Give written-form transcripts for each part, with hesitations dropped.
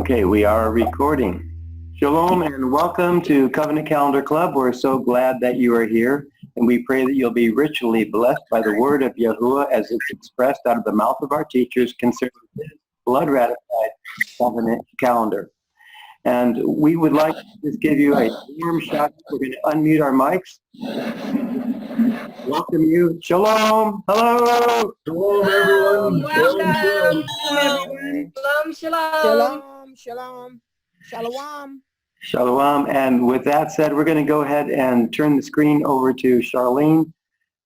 Okay, we are recording. Shalom and welcome to Covenant Calendar Club. We're so glad that you are here, and we pray that you'll be richly blessed by the word of Yahuwah as it's expressed out of the mouth of our teachers concerning his blood-ratified covenant calendar. And we would like to just give you a warm shout. We're going to unmute our mics. Welcome you. Shalom. Hello. Shalom, everyone. Welcome, everyone. Shalom, shalom. Shalom. Shalom. Shalom. And with that said, we're going to go ahead and turn the screen over to Charlene,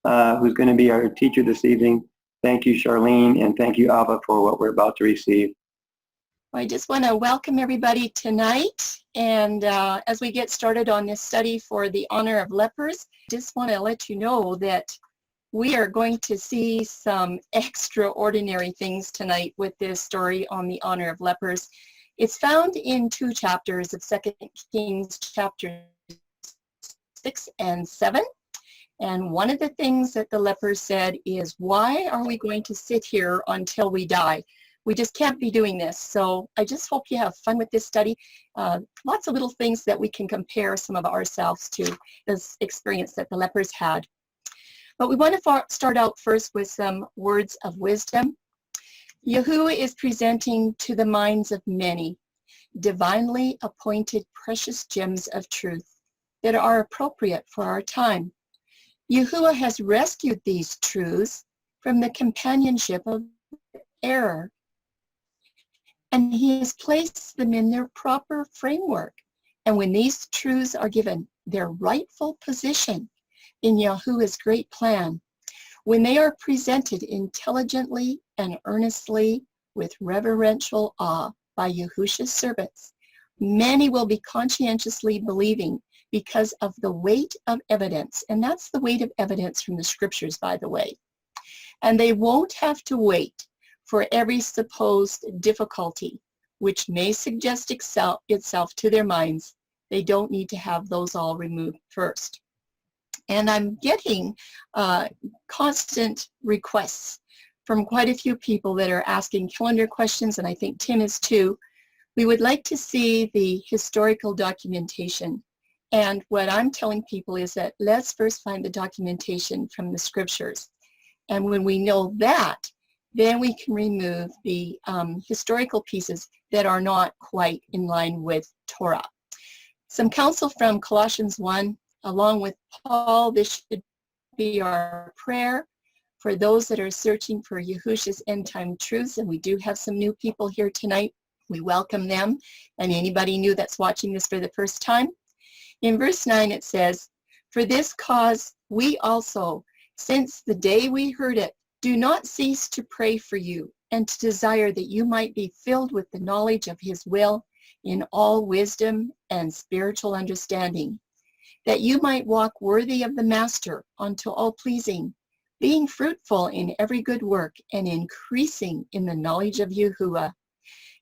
who's going to be our teacher this evening. Thank you, Charlene, and thank you, Abba, for what we're about to receive. I just want to welcome everybody tonight, and as we get started on this study for the Honour of Lepers, just want to let you know that we are going to see some extraordinary things tonight with this story on the Honour of Lepers. It's found in two chapters of 2 Kings chapter 6 and 7. And one of the things that the lepers said is, why are we going to sit here until we die? We just can't be doing this. So I just hope you have fun with this study. Lots of little things that we can compare some of ourselves to this experience that the lepers had. But we want to start out first with some words of wisdom. Yahuwah is presenting to the minds of many divinely appointed precious gems of truth that are appropriate for our time. Yahuwah has rescued these truths from the companionship of error, and he has placed them in their proper framework. And when these truths are given their rightful position in Yahuwah's great plan, when they are presented intelligently and earnestly with reverential awe by Yahusha's servants, many will be conscientiously believing because of the weight of evidence. And that's the weight of evidence from the scriptures, by the way. And they won't have to wait for every supposed difficulty, which may suggest itself to their minds. They don't need to have those all removed first. And I'm getting constant requests from quite a few people that are asking calendar questions, and I think Tim is too. We would like to see the historical documentation. And what I'm telling people is that let's first find the documentation from the scriptures. And when we know that, then we can remove the historical pieces that are not quite in line with Torah. Some counsel from Colossians 1, along with Paul, this should be our prayer for those that are searching for Yahusha's end-time truths, and we do have some new people here tonight. We welcome them, and anybody new that's watching this for the first time. In verse 9 it says, "For this cause we also, since the day we heard it, do not cease to pray for you, and to desire that you might be filled with the knowledge of his will in all wisdom and spiritual understanding, that you might walk worthy of the Master unto all pleasing, being fruitful in every good work and increasing in the knowledge of Yahuwah,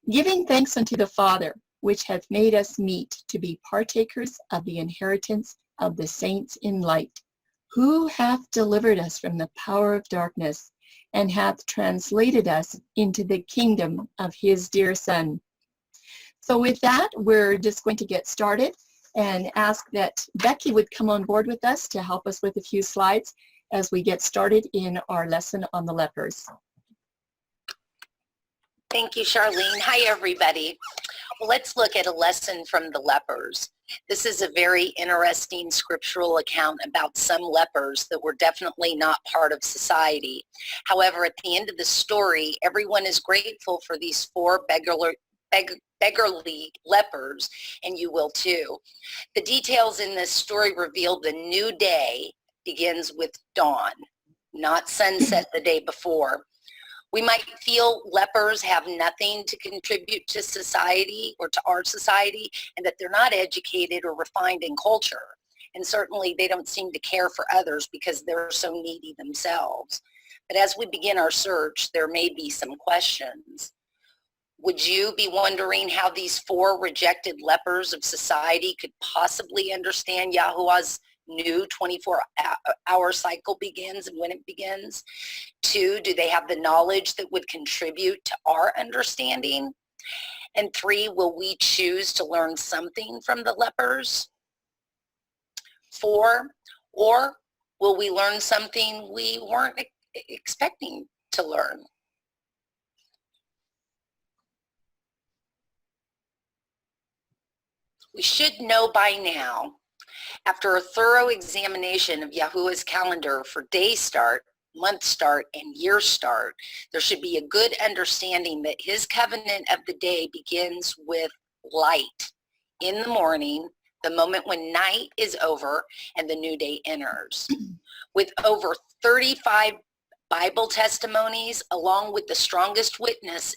giving thanks unto the Father, which hath made us meet to be partakers of the inheritance of the saints in light, who hath delivered us from the power of darkness and hath translated us into the kingdom of his dear Son." So with that, we're just going to get started and ask that Becky would come on board with us to help us with a few slides as we get started in our lesson on the lepers. Thank you, Charlene. Hi, everybody. Well, let's look at a lesson from the lepers. This is a very interesting scriptural account about some lepers that were definitely not part of society. However, at the end of the story, everyone is grateful for these four beggarly lepers, and you will too. The details in this story reveal the new day begins with dawn, not sunset the day before. We might feel lepers have nothing to contribute to society or to our society, and that they're not educated or refined in culture. And certainly they don't seem to care for others because they're so needy themselves. But as we begin our search, there may be some questions. Would you be wondering how these four rejected lepers of society could possibly understand Yahuwah's new 24-hour cycle begins and when it begins? 2, do they have the knowledge that would contribute to our understanding? And 3, will we choose to learn something from the lepers? 4, or will we learn something we weren't expecting to learn? We should know by now, after a thorough examination of Yahuwah's calendar for day start, month start, and year start, there should be a good understanding that his covenant of the day begins with light in the morning, the moment when night is over and the new day enters. With over 35 Bible testimonies, along with the strongest witness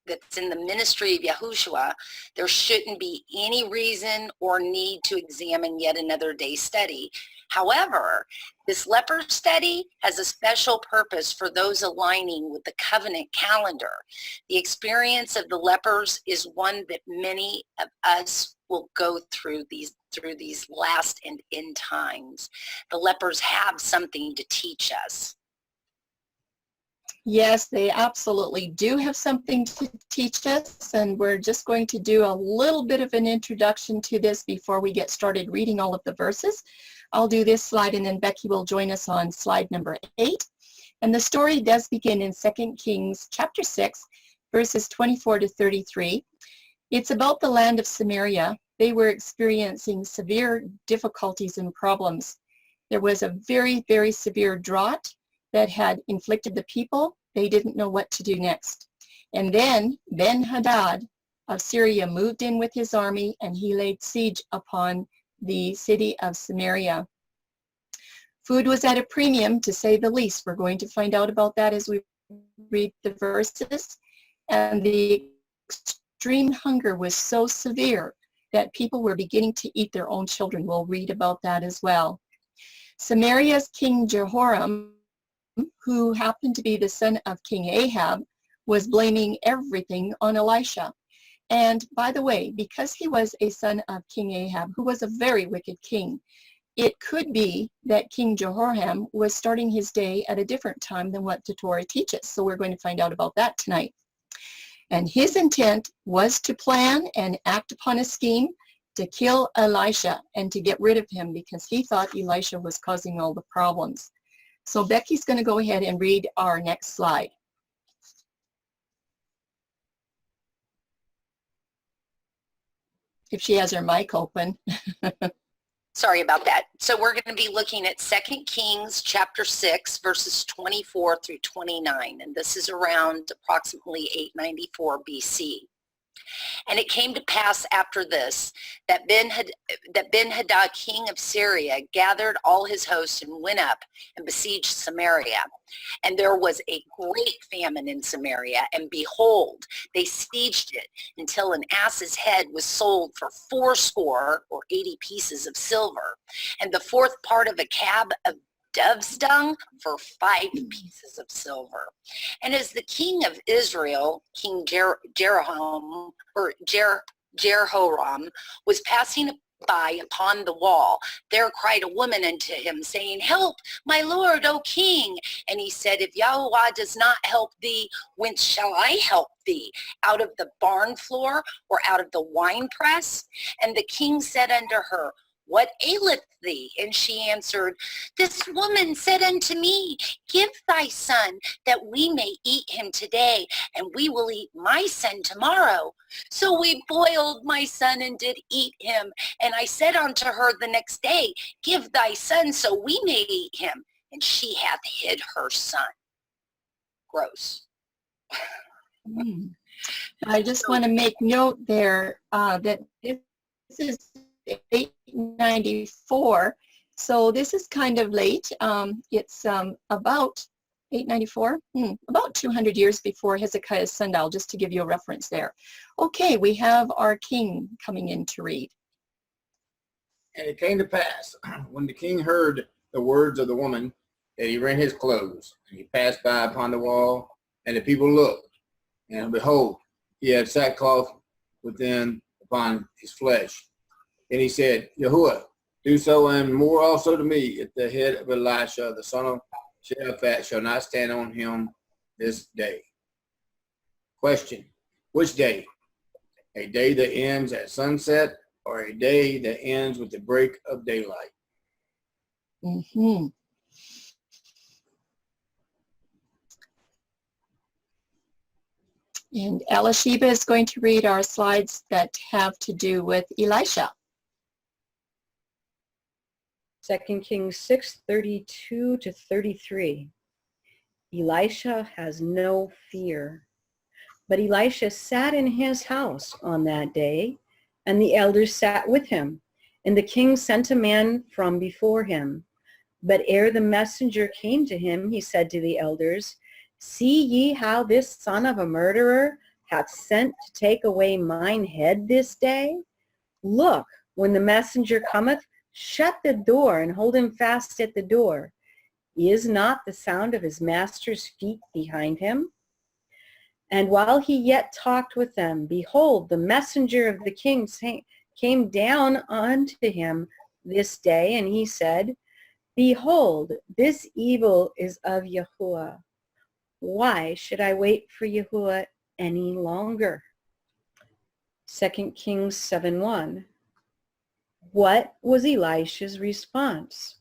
that's in the ministry of Yahushua, there shouldn't be any reason or need to examine yet another day study. However, this leper study has a special purpose for those aligning with the covenant calendar. The experience of the lepers is one that many of us will go through these last and end times. The lepers have something to teach us. Yes, they absolutely do have something to teach us, and we're just going to do a little bit of an introduction to this before we get started reading all of the verses. I'll do this slide, and then Becky will join us on slide number 8. And the story does begin in 2 Kings chapter 6, verses 24 to 33. It's about the land of Samaria. They were experiencing severe difficulties and problems. There was a very, very severe drought that had inflicted the people. They didn't know what to do next. And then Ben-Hadad of Syria moved in with his army, and he laid siege upon the city of Samaria. Food was at a premium, to say the least. We're going to find out about that as we read the verses. And the extreme hunger was so severe that people were beginning to eat their own children. We'll read about that as well. Samaria's King Jehoram, who happened to be the son of King Ahab, was blaming everything on Elisha. And by the way, because he was a son of King Ahab, who was a very wicked king, it could be that King Jehoram was starting his day at a different time than what the Torah teaches. So we're going to find out about that tonight. And his intent was to plan and act upon a scheme to kill Elisha and to get rid of him, because he thought Elisha was causing all the problems. So Becky's going to go ahead and read our next slide. If she has her mic open. Sorry about that. So we're going to be looking at 2 Kings chapter 6, verses 24 through 29. And this is around approximately 894 BC. And it came to pass after this that Ben-Hadad, king of Syria, gathered all his hosts and went up and besieged Samaria. And there was a great famine in Samaria, and behold, they sieged it until an ass's head was sold for 80 or 80 pieces of silver, and the fourth part of a cab of dove's dung for 5 pieces of silver. And as the king of Israel, King Jehoram, was passing by upon the wall, there cried a woman unto him, saying, Help, my lord, O king. And he said, If Yahweh does not help thee, whence shall I help thee? Out of the barn floor, or out of the winepress? And the king said unto her, What aileth thee? And she answered, This woman said unto me, Give thy son, that we may eat him today, and we will eat my son tomorrow. So we boiled my son and did eat him. And I said unto her the next day, Give thy son, so we may eat him. And she hath hid her son. Gross. I just want to make note there that this is 894, so this is kind of late. It's about 894, about 200 years before Hezekiah's sundial, just to give you a reference there. Okay, we have our king coming in to read. And it came to pass, when the king heard the words of the woman, that he rent his clothes, and he passed by upon the wall, and the people looked, and behold, he had sackcloth within upon his flesh. And he said, Yahuwah, do so and more also to me, if the head of Elisha, the son of Shaphat, shall not stand on him this day. Question, which day? a day that ends at sunset, or a day that ends with the break of daylight? Mm-hmm. And Elisheba is going to read our slides that have to do with Elisha. 2 Kings 6:32 to 33. Elisha has no fear. But Elisha sat in his house on that day, and the elders sat with him. And the king sent a man from before him. But ere the messenger came to him, he said to the elders, See ye how this son of a murderer hath sent to take away mine head this day? Look, when the messenger cometh, shut the door and hold him fast at the door. Is not the sound of his master's feet behind him? And while he yet talked with them, behold, the messenger of the king came down unto him this day, and he said, Behold, this evil is of Yahuwah. Why should I wait for Yahuwah any longer? 2 Kings 7:1. What was Elisha's response?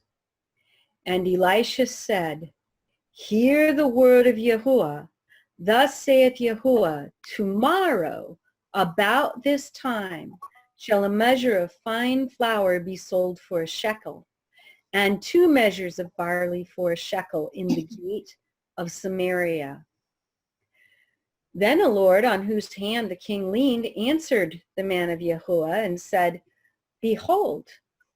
And Elisha said, Hear the word of Yahuwah. Thus saith Yahuwah, tomorrow about this time shall a measure of fine flour be sold for a shekel, and 2 measures of barley for a shekel in the gate of Samaria. Then a Lord on whose hand the king leaned answered the man of Yahuwah and said, Behold,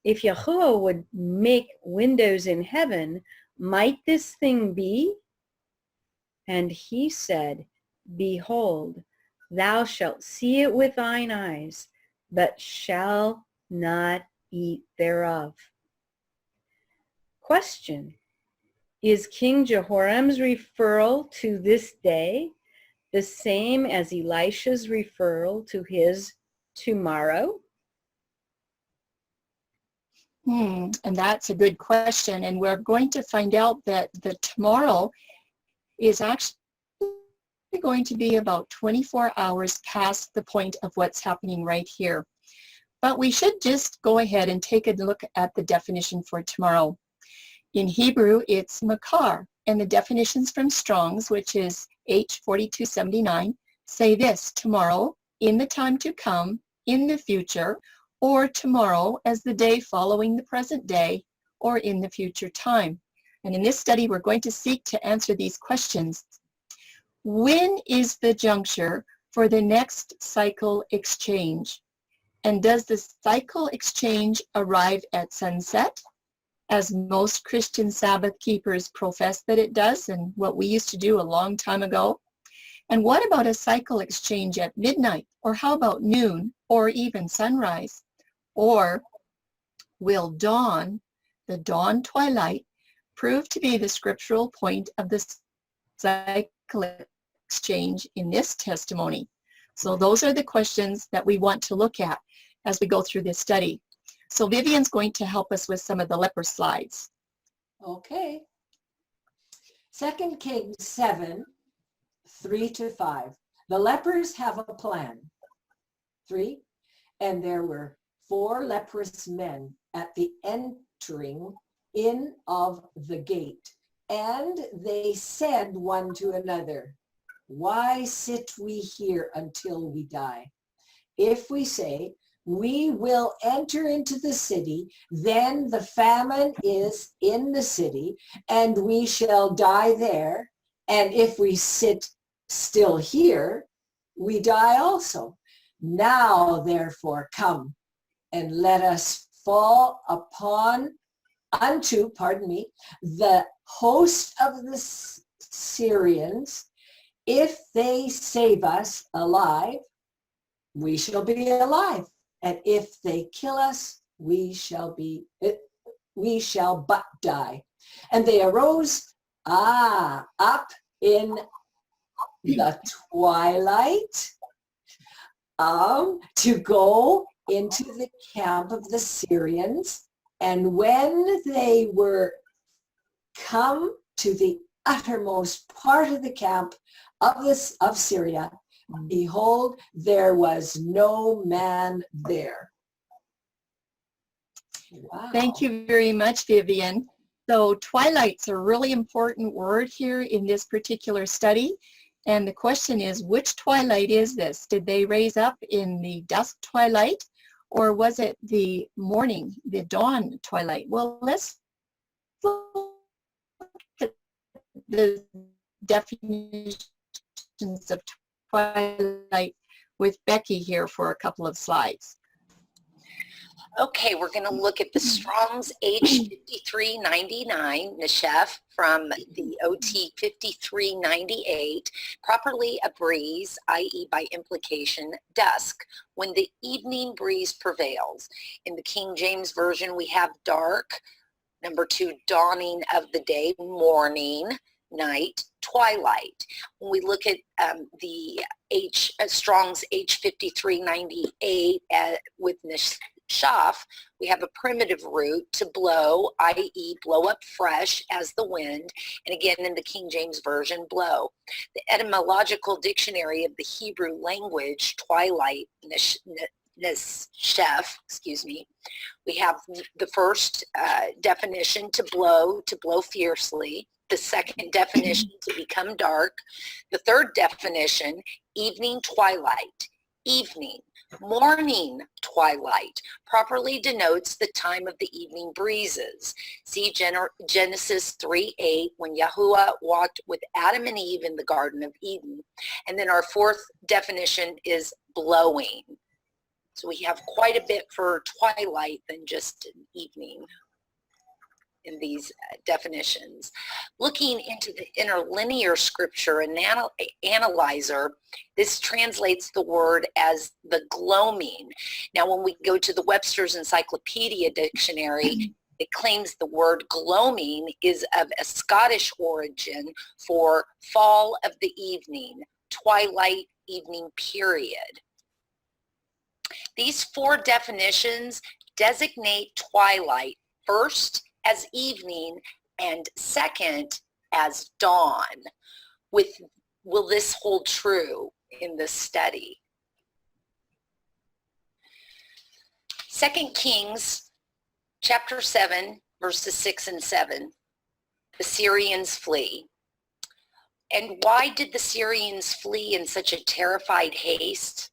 if Yahuwah would make windows in heaven, might this thing be? And he said, Behold, thou shalt see it with thine eyes, but shall not eat thereof. Question: Is King Jehoram's referral to this day the same as Elisha's referral to his tomorrow? And that's a good question. And we're going to find out that the tomorrow is actually going to be about 24 hours past the point of what's happening right here. But we should just go ahead and take a look at the definition for tomorrow. In Hebrew, it's makar, and the definitions from Strong's, which is H4279, say this: tomorrow, in the time to come, in the future, or tomorrow as the day following the present day, or in the future time. And in this study, we're going to seek to answer these questions. When is the juncture for the next cycle exchange? And does the cycle exchange arrive at sunset, as most Christian Sabbath keepers profess that it does, and what we used to do a long time ago? And what about a cycle exchange at midnight? Or how about noon, or even sunrise? Or will dawn, the dawn twilight, prove to be the scriptural point of the cycle exchange in this testimony? So those are the questions that we want to look at as we go through this study. So Vivian's going to help us with some of the leper slides. Okay. 2 Kings 7, 3-5. The lepers have a plan. 3. And there were 4 leprous men at the entering in of the gate. And they said one to another, Why sit we here until we die? If we say, we will enter into the city, then the famine is in the city, and we shall die there. And if we sit still here, we die also. Now, therefore, come and let us fall unto the host of the Syrians. If they save us alive, we shall be alive. And if they kill us, we shall but die. And they arose up in the twilight to go into the camp of the Syrians. And when they were come to the uttermost part of the camp of Syria, Behold, there was no man there. Wow. Thank you very much, Vivian. So twilight's a really important word here in this particular study. And the question is, which twilight is this? Did they raise up in the dusk twilight, or was it the morning, the dawn twilight? Well, let's look at the definitions of twilight with Becky here for a couple of slides. Okay, we're going to look at the Strong's H5399, Neshef, from the OT 5398, properly a breeze, i.e. by implication, dusk, when the evening breeze prevails. In the King James Version, we have dark. Number 2, dawning of the day, morning, night, twilight. When we look at the Strong's H5398 with Neshaf, we have a primitive root, to blow, i.e. blow up fresh as the wind, and again in the King James Version, blow. The etymological dictionary of the Hebrew language, twilight, Neshef, excuse me, we have the first definition, to blow fiercely. The second definition, to become dark. The third definition, evening twilight, evening. Morning twilight properly denotes the time of the evening breezes. See Genesis 3:8, when Yahuwah walked with Adam and Eve in the Garden of Eden. And then our fourth definition is blowing. So we have quite a bit for twilight than just an evening in these definitions. Looking into the interlinear scripture analyzer, this translates the word as the gloaming. Now, when we go to the Webster's Encyclopedia Dictionary, it claims the word gloaming is of a Scottish origin for fall of the evening, twilight evening period. These four definitions designate twilight first as evening and second as dawn. Will this hold true in this study? 2 Kings chapter 7 verses 6 and 7. The Syrians flee. And why did the Syrians flee in such a terrified haste?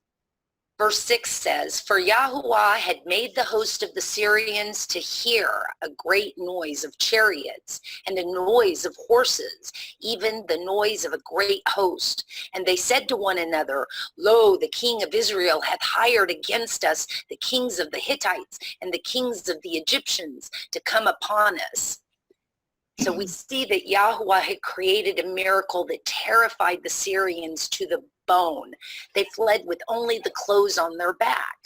Verse 6 says, for Yahuwah had made the host of the Syrians to hear a great noise of chariots and a noise of horses, even the noise of a great host. And they said to one another, lo, the king of Israel hath hired against us the kings of the Hittites and the kings of the Egyptians to come upon us. So we see that Yahuwah had created a miracle that terrified the Syrians to the bone. They fled with only the clothes on their back.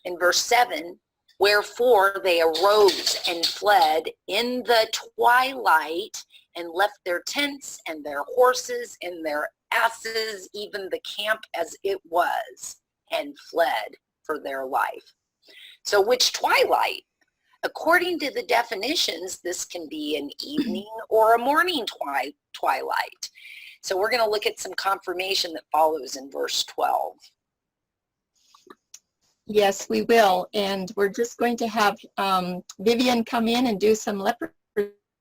In verse 7, wherefore they arose and fled in the twilight and left their tents and their horses and their asses, even the camp as it was, and fled for their life. So which twilight? According to the definitions, this can be an evening or a morning twilight. So we're going to look at some confirmation that follows in verse 12. Yes, we will. And we're just going to have Vivian come in and do some leper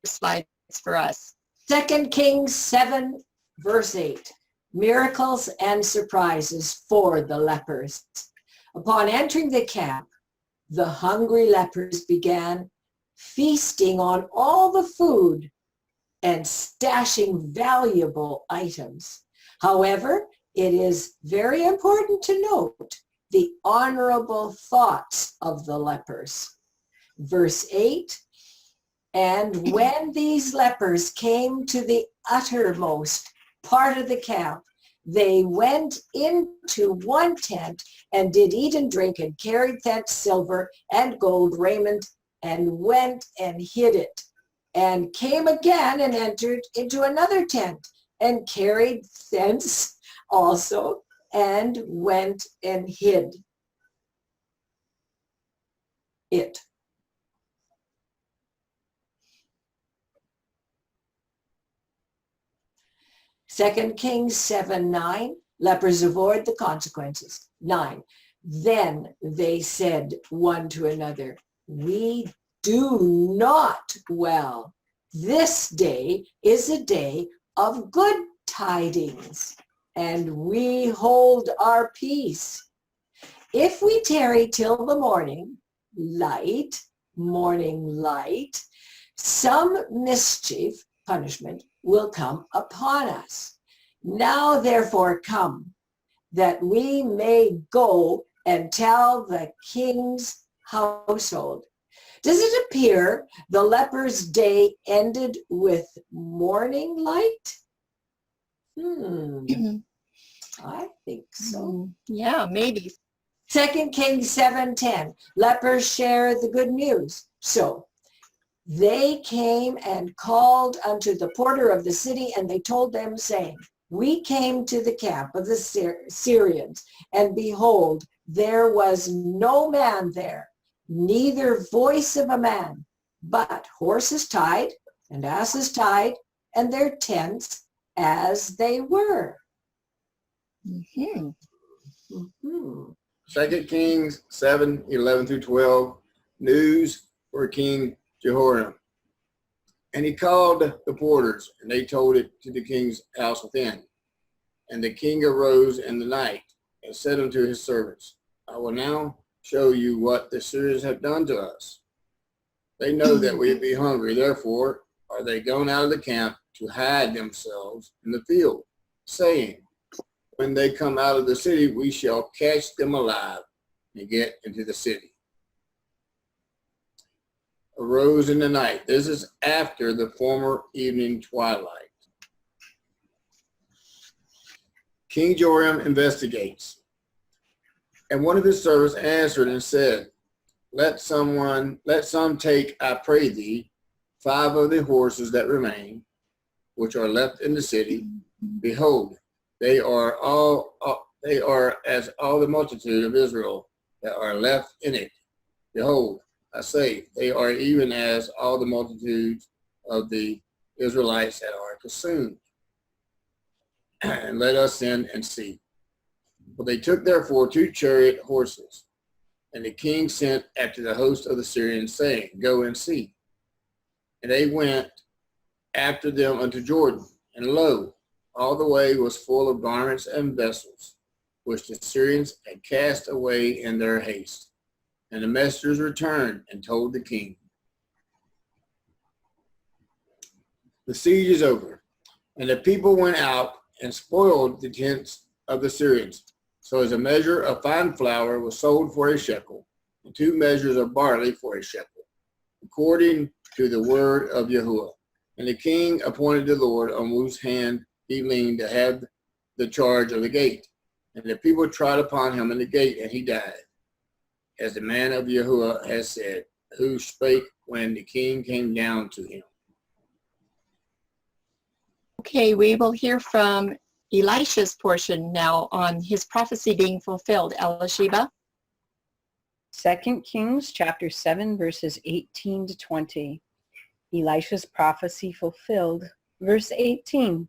slides for us. 2 Kings 7 verse 8. Miracles and surprises for the lepers. Upon entering the camp, the hungry lepers began feasting on all the food and stashing valuable items. However, it is very important to note the honorable thoughts of the lepers. Verse 8, and when these lepers came to the uttermost part of the camp, they went into one tent and did eat and drink and carried thence silver and gold raiment and went and hid it, and came again and entered into another tent and carried thence also and went and hid it. Second Kings 7:9, Lepers avoid the consequences. 9. Then they said one to another, we do not well. This day is a day of good tidings, and we hold our peace. If we tarry till the morning light, some mischief, punishment, will come upon us. Now therefore come, that we may go and tell the king's household. Does it appear the lepers' day ended with morning light? I think so. Yeah, maybe. 2 Kings 7:10, lepers share the good news. So they came and called unto the porter of the city, and they told them, saying, we came to the camp of the Syrians, and behold, there was no man there, neither voice of a man, but horses tied and asses tied, and their tents as they were. Mm-hmm. 2 Kings 7:11 through 12, news for King Jehoram. And he called the porters, and they told it to the king's house within. And the king arose in the night and said unto his servants, I will now show you what the Syrians have done to us. They know that we be hungry, therefore are they gone out of the camp to hide themselves in the field, saying, when they come out of the city, we shall catch them alive and get into the city. Arose in the night. This is after the former evening twilight. King Joram investigates. And one of his servants answered and said, let some take, I pray thee, 5 of the horses that remain, which are left in the city. Behold, they are as all the multitude of Israel that are left in it. Behold, I say, they are even as all the multitudes of the Israelites that are consumed. And let us send and see. Well, they took therefore 2 chariot horses, and the king sent after the host of the Syrians, saying, go and see. And they went after them unto Jordan, and lo, all the way was full of garments and vessels, which the Syrians had cast away in their haste. And the messengers returned and told the king. The siege is over, and the people went out and spoiled the tents of the Syrians. So as a measure of fine flour was sold for a shekel, and 2 measures of barley for a shekel, according to the word of Yahuwah. And the king appointed the Lord, on whose hand he leaned, to have the charge of the gate. And the people trod upon him in the gate, and he died, as the man of Yahuwah has said, who spake when the king came down to him. Okay, we will hear from Elisha's portion now on his prophecy being fulfilled. Elisheba. 2 Kings chapter 7, verses 18 to 20. Elisha's prophecy fulfilled. Verse 18.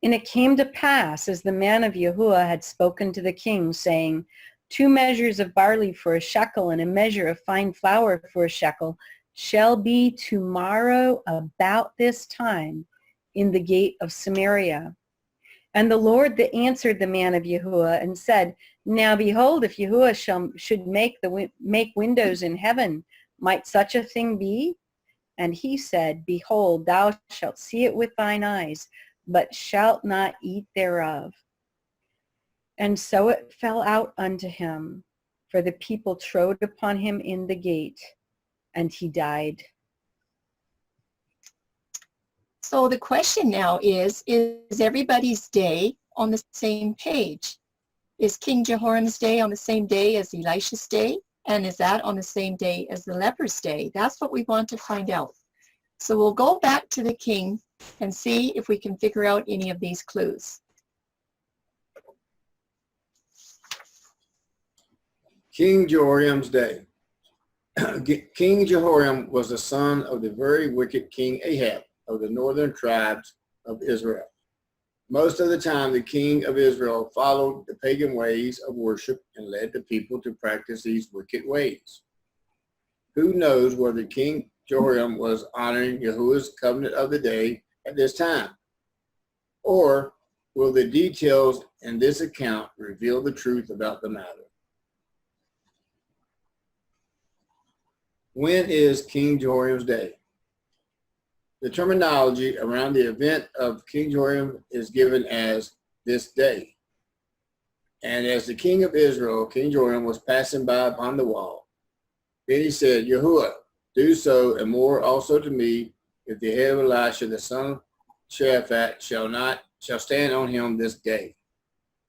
And it came to pass, as the man of Yahuwah had spoken to the king, saying, 2 measures of barley for a shekel, and a measure of fine flour for a shekel, shall be tomorrow about this time in the gate of Samaria. And the Lord that answered the man of Yahuwah and said, now behold, if Yahuwah should make windows in heaven, might such a thing be? And he said, behold, thou shalt see it with thine eyes, but shalt not eat thereof. And so it fell out unto him, for the people trode upon him in the gate, and he died. So the question now is everybody's day on the same page? Is King Jehoram's day on the same day as Elisha's day? And is that on the same day as the leper's day? That's what we want to find out. So we'll go back to the king and see if we can figure out any of these clues. King Jehoram's day. King Jehoram was the son of the very wicked King Ahab of the northern tribes of Israel. Most of the time, the king of Israel followed the pagan ways of worship and led the people to practice these wicked ways. Who knows whether King Jehoram was honoring Yahuwah's covenant of the day at this time? Or will the details in this account reveal the truth about the matter? When is King Jehoram's day? The terminology around the event of King Jehoram is given as this day. And as the king of Israel, King Jehoram was passing by upon the wall. Then he said, Yahuwah, do so and more also to me, if the head of Elisha, the son of Shaphat, shall stand on him this day.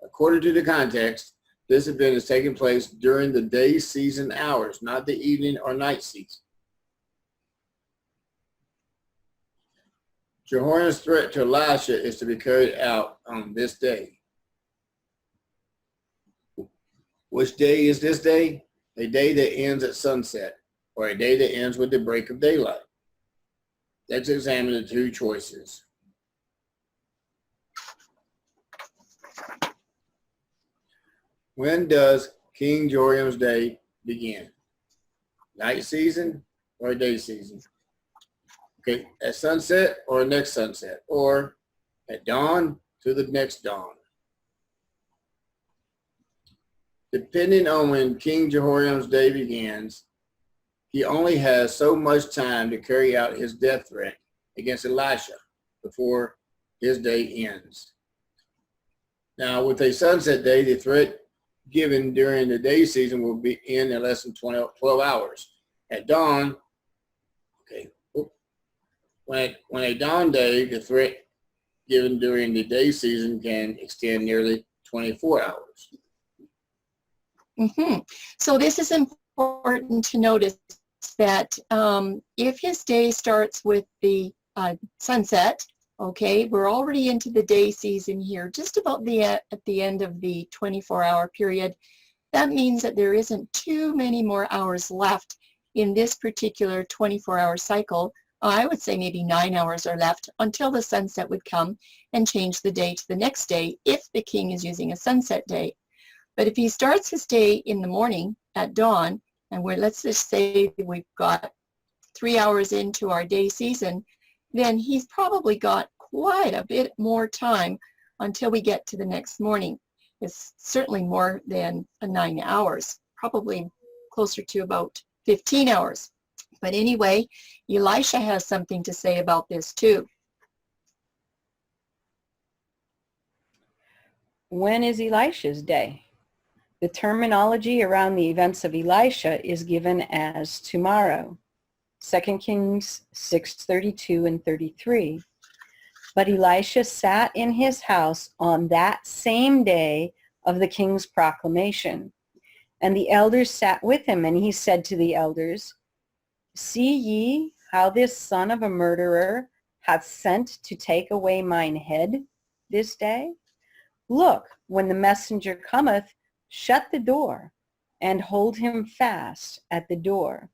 According to the context, this event is taking place during the day season hours, not the evening or night season. Jehoram's threat to Elisha is to be carried out on this day. Which day is this day? A day that ends at sunset, or a day that ends with the break of daylight. Let's examine the two choices. When does King Jehoram's day begin? Night season or day season? Okay, at sunset or next sunset, or at dawn to the next dawn. Depending on when King Jehoram's day begins, he only has so much time to carry out his death threat against Elisha before his day ends. Now, with a sunset day, the threat given during the day season will be in less than 12 hours. At dawn, when a dawn day, the threat given during the day season can extend nearly 24 hours. So this is important to notice that if his day starts with the sunset, okay, we're already into the day season here, just about at the end of the 24-hour period. That means that there isn't too many more hours left in this particular 24-hour cycle. I would say maybe 9 hours are left until the sunset would come and change the day to the next day if the king is using a sunset day. But if he starts his day in the morning at dawn, and let's just say we've got 3 hours into our day season, then he's probably got quite a bit more time until we get to the next morning. It's certainly more than 9 hours, probably closer to about 15 hours. But anyway, Elisha has something to say about this too. When is Elisha's day? The terminology around the events of Elisha is given as tomorrow. 2 Kings 6:32 and 33. But Elisha sat in his house on that same day of the king's proclamation. And the elders sat with him, and he said to the elders, See ye how this son of a murderer hath sent to take away mine head this day? Look, when the messenger cometh, shut the door, and hold him fast at the door.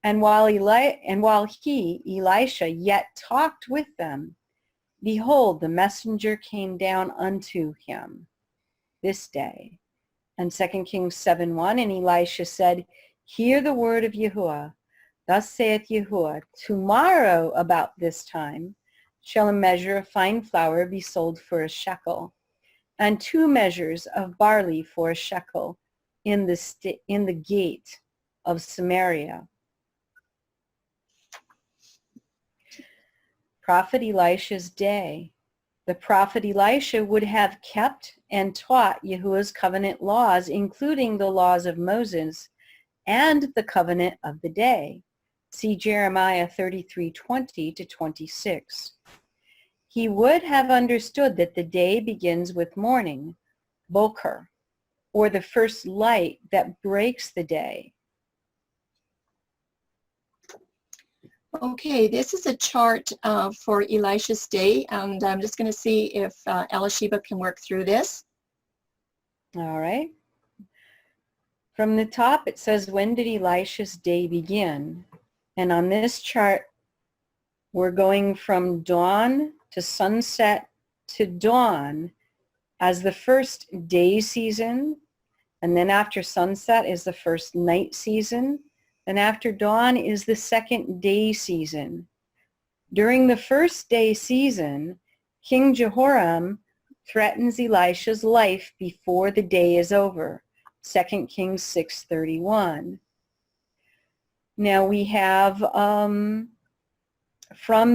And while Elisha, yet talked with them, behold, the messenger came down unto him this day. And 2 Kings 7:1, and Elisha said, Hear the word of Yahuwah. Thus saith Yahuwah, tomorrow about this time shall a measure of fine flour be sold for a shekel, and 2 measures of barley for a shekel in the gate of Samaria. Prophet Elisha's day. The prophet Elisha would have kept and taught Yahuwah's covenant laws, including the laws of Moses and the covenant of the day. See Jeremiah 33:20 to 26. He would have understood that the day begins with morning, boker, or the first light that breaks the day. Okay, this is a chart for Elisha's day, and I'm just going to see if Elisheba can work through this. All right. From the top, it says, when did Elisha's day begin? And on this chart, we're going from dawn to sunset to dawn as the first day season, and then after sunset is the first night season, and after dawn is the second day season. During the first day season, King Jehoram threatens Elisha's life before the day is over. 2 Kings 6:31. Now we have from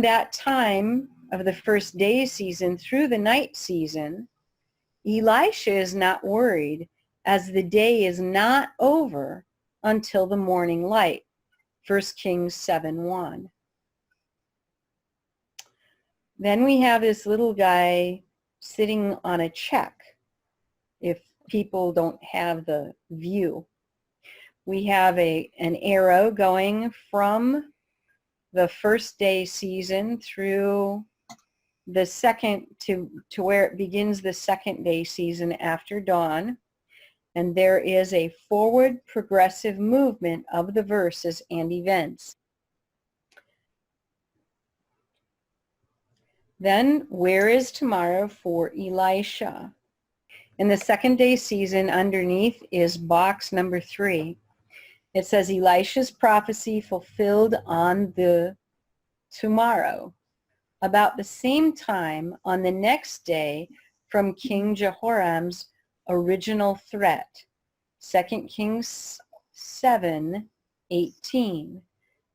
that time of the first day season through the night season, Elisha is not worried as the day is not over until the morning light. 1 Kings 7:1. Then we have this little guy sitting on a check, if people don't have the view. We have an arrow going from the first day season through the second to where it begins the second day season after dawn. And there is a forward progressive movement of the verses and events. Then, where is tomorrow for Elisha? In the second day season, underneath is box number 3. It says Elisha's prophecy fulfilled on the tomorrow. About the same time on the next day from King Jehoram's original threat. 2 Kings 7:18.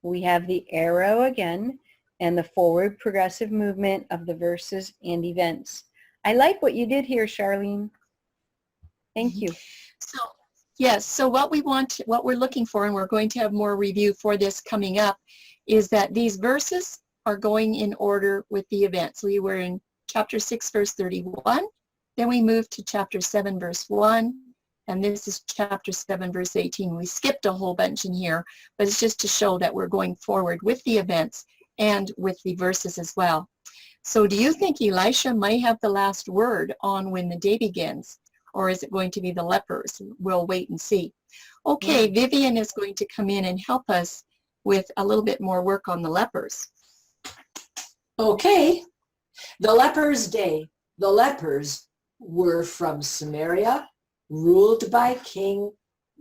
We have the arrow again and the forward progressive movement of the verses and events. I like what you did here, Charlene. Thank you. So, yes, so what we're looking for, and we're going to have more review for this coming up, is that these verses are going in order with the events. We were in chapter 6, verse 31. Then we moved to chapter 7, verse 1. And this is chapter 7, verse 18. We skipped a whole bunch in here, but it's just to show that we're going forward with the events and with the verses as well. So do you think Elisha might have the last word on when the day begins? Or is it going to be the lepers? We'll wait and see. Okay, Vivian is going to come in and help us with a little bit more work on the lepers. Okay, the lepers' day. The lepers were from Samaria, ruled by King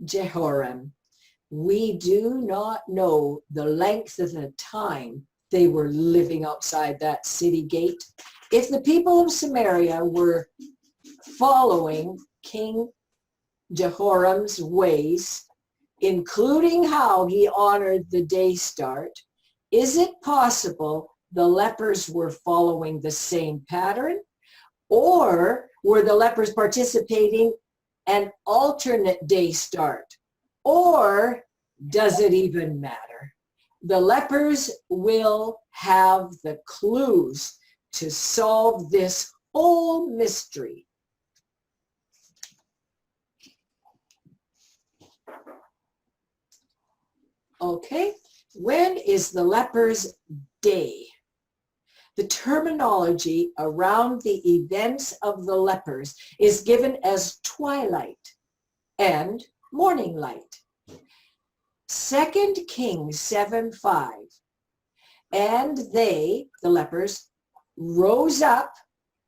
Jehoram. We do not know the length of the time they were living outside that city gate. If the people of Samaria were following King Jehoram's ways, including how he honored the day start, is it possible the lepers were following the same pattern? Or were the lepers participating an alternate day start? Or does it even matter? The lepers will have the clues to solve this whole mystery. Okay, when is the lepers' day? The terminology around the events of the lepers is given as twilight and morning light. 2 Kings 7:5. And they, the lepers, rose up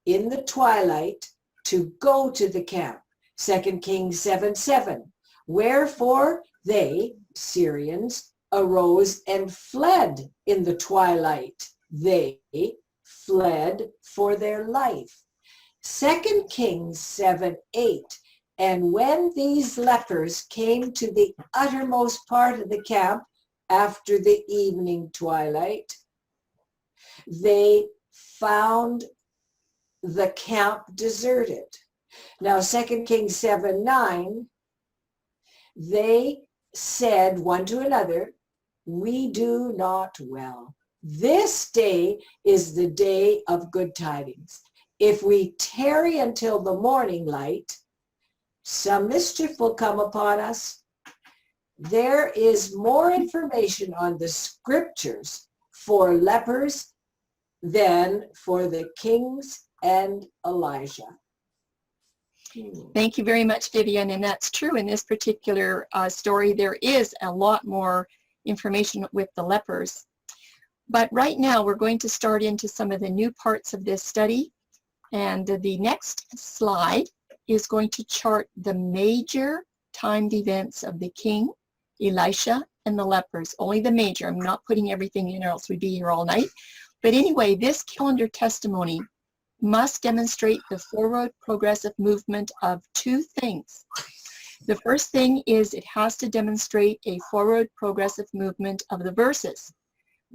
in the twilight to go to the camp. 2 Kings 7:7. Wherefore they, Syrians, arose and fled in the twilight. They fled for their life. 2 Kings 7:8. And when these lepers came to the uttermost part of the camp after the evening twilight, they found the camp deserted. Now 2 Kings 7:9, they said one to another, we do not well. This day is the day of good tidings. If we tarry until the morning light, some mischief will come upon us. There is more information on the scriptures for lepers than for the kings and Elijah. Thank you very much, Vivian. And that's true in this particular story. There is a lot more information with the lepers. But right now we're going to start into some of the new parts of this study. And the next slide is going to chart the major timed events of the king, Elisha, and the lepers. Only the major. I'm not putting everything in or else we'd be here all night. But anyway, this calendar testimony must demonstrate the forward progressive movement of two things. The first thing is it has to demonstrate a forward progressive movement of the verses.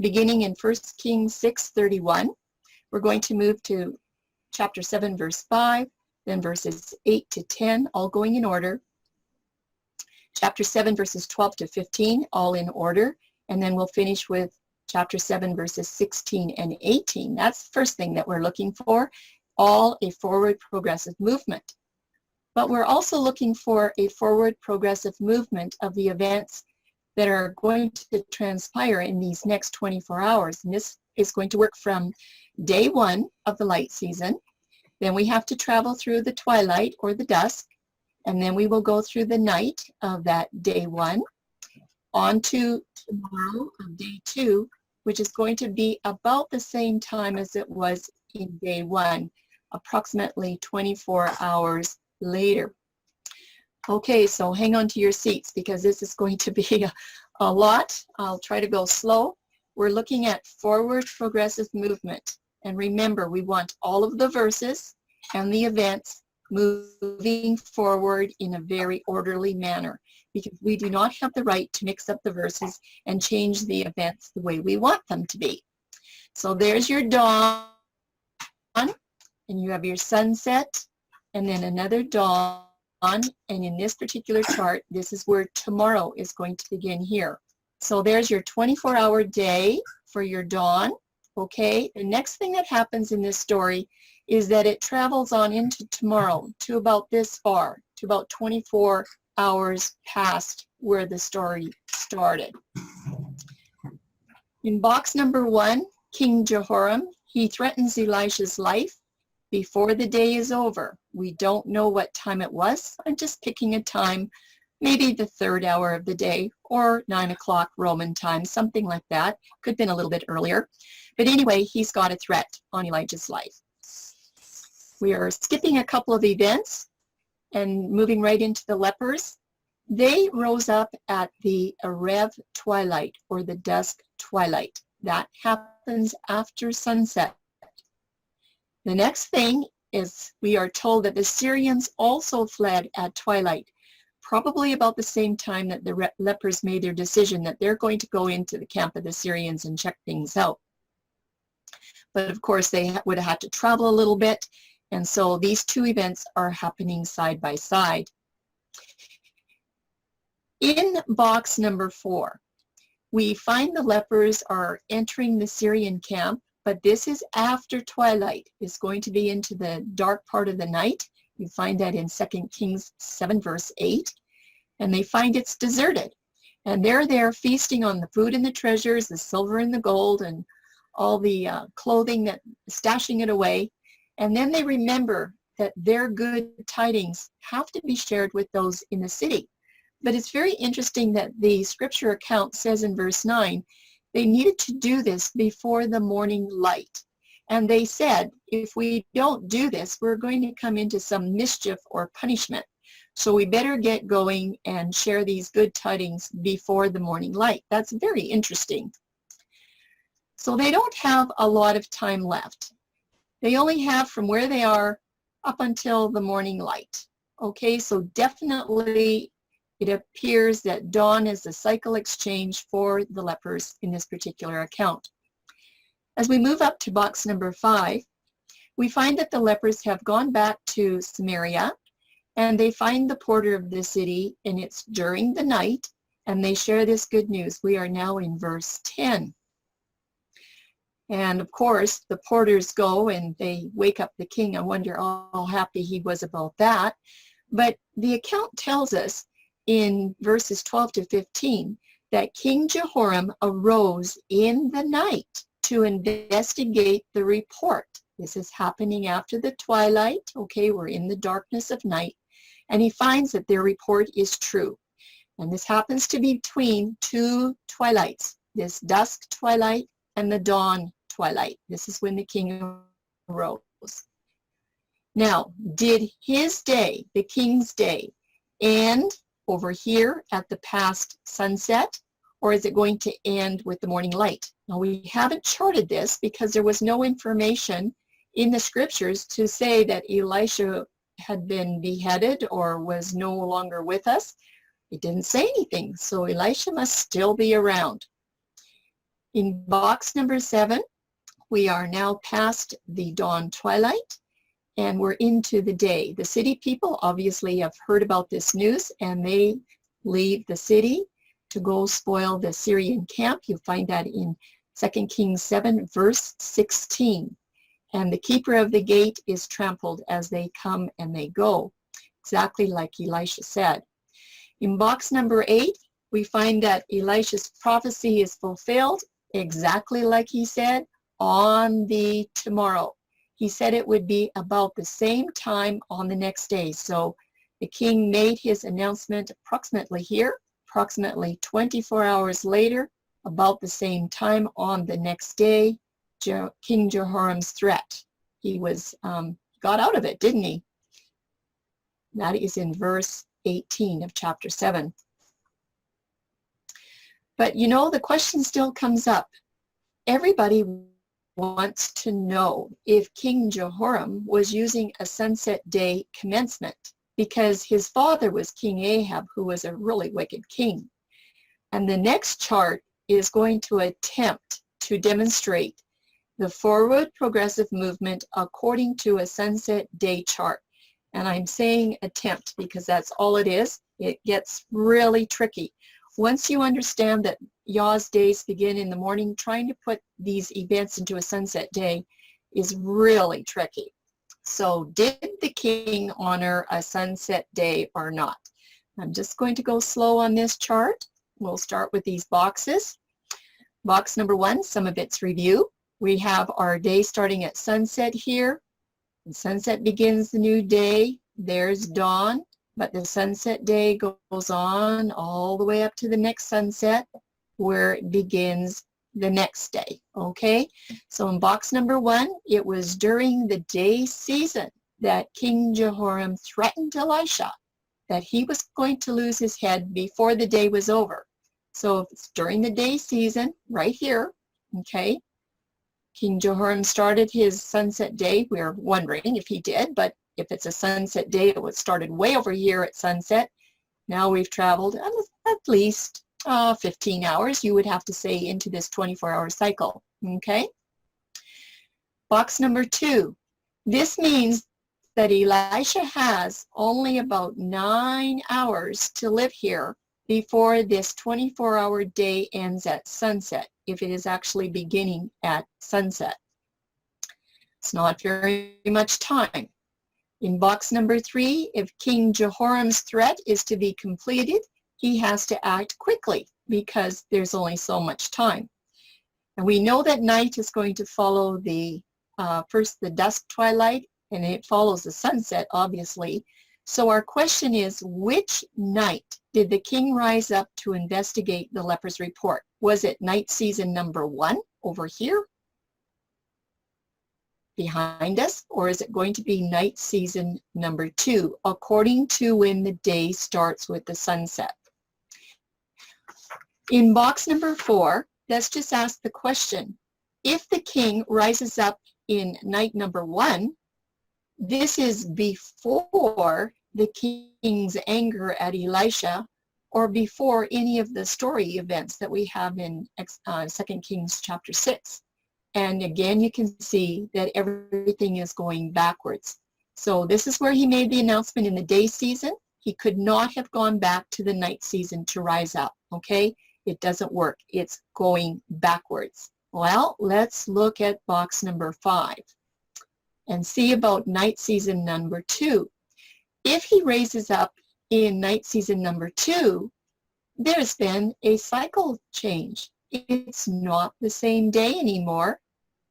Beginning in 1 Kings 6:31, we're going to move to chapter 7, verse 5, then verses 8 to 10, all going in order. Chapter 7, verses 12 to 15, all in order. And then we'll finish with chapter 7, verses 16 and 18. That's the first thing that we're looking for, all a forward progressive movement. But we're also looking for a forward progressive movement of the events that are going to transpire in these next 24 hours. And this is going to work from day 1 of the light season. Then we have to travel through the twilight or the dusk. And then we will go through the night of that day 1 on to tomorrow of day 2, which is going to be about the same time as it was in day 1, approximately 24 hours later. Okay, so hang on to your seats because this is going to be a lot. I'll try to go slow. We're looking at forward progressive movement. And remember, we want all of the verses and the events moving forward in a very orderly manner because we do not have the right to mix up the verses and change the events the way we want them to be. So there's your dawn, and you have your sunset, and then another dawn, and in this particular chart, this is where tomorrow is going to begin here. So there's your 24-hour day for your dawn, okay? The next thing that happens in this story is that it travels on into tomorrow to about this far, to about 24 hours past where the story started. In box number 1, King Jehoram, he threatens Elisha's life before the day is over. We don't know what time it was. I'm just picking a time, maybe the 3rd hour of the day or 9 o'clock Roman time, something like that. Could have been a little bit earlier. But anyway, he's got a threat on Elijah's life. We are skipping a couple of events and moving right into the lepers. They rose up at the Erev twilight or the dusk twilight. That happens after sunset. The next thing is we are told that the Syrians also fled at twilight, probably about the same time that the lepers made their decision that they're going to go into the camp of the Syrians and check things out. But of course, they would have had to travel a little bit, and so these two events are happening side by side. In box number 4, we find the lepers are entering the Syrian camp, but this is after twilight. It's going to be into the dark part of the night. You find that in 2 Kings 7, verse 8. And they find it's deserted. And they're there feasting on the food and the treasures, the silver and the gold, and all the clothing, that stashing it away. And then they remember that their good tidings have to be shared with those in the city. But it's very interesting that the scripture account says in verse 9, they needed to do this before the morning light. And they said, if we don't do this, we're going to come into some mischief or punishment. So we better get going and share these good tidings before the morning light. That's very interesting. So they don't have a lot of time left. They only have from where they are up until the morning light. Okay, so definitely it appears that dawn is the cycle exchange for the lepers in this particular account. As we move up to box number 5, we find that the lepers have gone back to Samaria, and they find the porter of the city, and it's during the night, and they share this good news. We are now in verse 10. And of course, the porters go and they wake up the king. I wonder how happy he was about that. But the account tells us in verses 12 to 15 that King Jehoram arose in the night to investigate the report. This is happening after the twilight. Okay, we're in the darkness of night. And he finds that their report is true. And this happens to be between two twilights, this dusk twilight and the dawn twilight. This is when the king arose. Now, did his day, the king's day, end over here at the past sunset, or is it going to end with the morning light? Now, we haven't charted this because there was no information in the scriptures to say that Elisha had been beheaded or was no longer with us. It didn't say anything, so Elisha must still be around. In box number 7, we are now past the dawn twilight, and we're into the day. The city people obviously have heard about this news, and they leave the city to go spoil the Syrian camp. You find that in 2 Kings 7, verse 16. And the keeper of the gate is trampled as they come and they go, exactly like Elisha said. In box number 8, we find that Elisha's prophecy is fulfilled, exactly like he said, on the tomorrow. He said it would be about the same time on the next day. So the king made his announcement approximately here, approximately 24 hours later, about the same time on the next day, King Jehoram's threat. He was got out of it, didn't he? That is in verse 18 of chapter 7. But you know, the question still comes up. Everybody wants to know if King Jehoram was using a sunset day commencement, because his father was King Ahab, who was a really wicked king. And the next chart is going to attempt to demonstrate the forward progressive movement according to a sunset day chart. And I'm saying attempt because that's all it is. It gets really tricky. Once you understand that Yah's days begin in the morning, trying to put these events into a sunset day is really tricky. So did the king honor a sunset day or not? I'm just going to go slow on this chart. We'll start with these boxes. Box number 1, some of its review. We have our day starting at sunset here. The sunset begins the new day. There's dawn, but the sunset day goes on all the way up to the next sunset, where it begins the next day, okay? So in box number 1, it was during the day season that King Jehoram threatened Elisha that he was going to lose his head before the day was over. So if it's during the day season, right here, okay, King Jehoram started his sunset day. We're wondering if he did, but if it's a sunset day, it was started way over here at sunset. Now we've traveled at least 15 hours, you would have to say, into this 24-hour cycle, okay? Box number 2. This means that Elisha has only about 9 hours to live here before this 24-hour day ends at sunset, if it is actually beginning at sunset. It's not very much time. In box number 3, if King Jehoram's threat is to be completed, he has to act quickly because there's only so much time. And we know that night is going to follow the first the dusk twilight, and it follows the sunset, obviously. So our question is, which night did the king rise up to investigate the lepers' report? Was it night season number 1 over here behind us, or is it going to be night season number 2, according to when the day starts with the sunset? In box number 4, let's just ask the question, if the king rises up in night number 1, this is before the king's anger at Elisha or before any of the story events that we have in 2 Kings chapter 6. And again, you can see that everything is going backwards. So this is where he made the announcement in the day season. He could not have gone back to the night season to rise up, okay? It doesn't work. It's going backwards. Well, let's look at box number 5 and see about night season number 2. If he raises up in night season number 2, there's been a cycle change. It's not the same day anymore,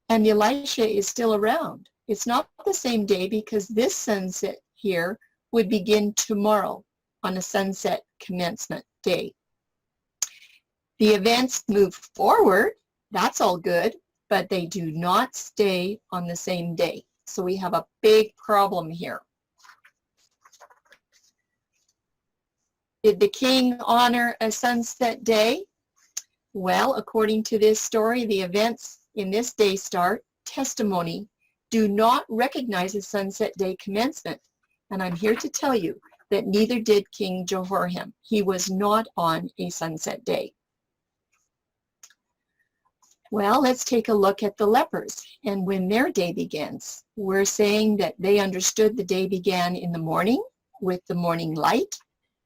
and Elisha is still around. It's not the same day because this sunset here would begin tomorrow on a sunset commencement day. The events move forward, that's all good, but they do not stay on the same day. So we have a big problem here. Did the king honor a sunset day? Well, according to this story, the events in this day start, testimony, do not recognize a sunset day commencement. And I'm here to tell you that neither did King Jehoram. He was not on a sunset day. Well, let's take a look at the lepers and when their day begins. We're saying that they understood the day began in the morning with the morning light.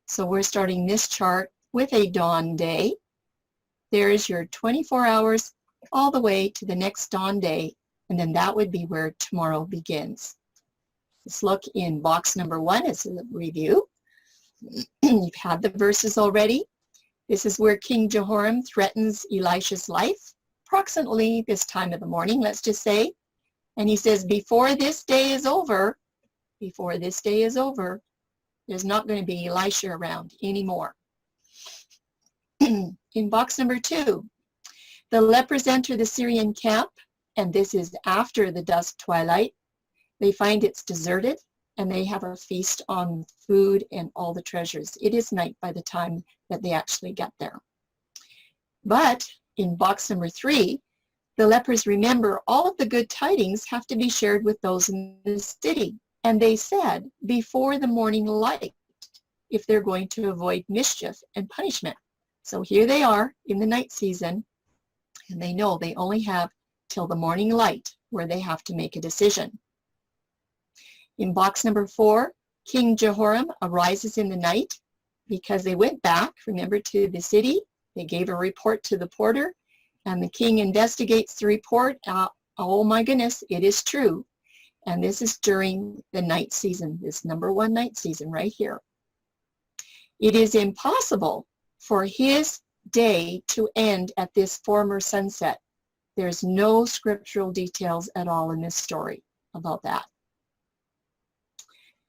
So we're starting this chart with a dawn day. There's your 24 hours all the way to the next dawn day, and then that would be where tomorrow begins. Let's look in box number 1 as a review. You've had the verses already. This is where King Jehoram threatens Elisha's life, approximately this time of the morning, let's just say. And he says, before this day is over, there's not going to be Elisha around anymore. In box number 2, the lepers enter the Syrian camp, and this is after the dusk twilight. They find it's deserted, and they have a feast on food and all the treasures. It is night by the time that they actually get there. But in box number 3, the lepers remember all of the good tidings have to be shared with those in the city. And they said, before the morning light, if they're going to avoid mischief and punishment. So here they are in the night season, and they know they only have till the morning light where they have to make a decision. In box number 4, King Jehoram arises in the night because they went back, remember, to the city. They gave a report to the porter, and the king investigates the report. Oh my goodness, it is true. And this is during the night season, this number 1 night season right here. It is impossible for his day to end at this former sunset. There's no scriptural details at all in this story about that.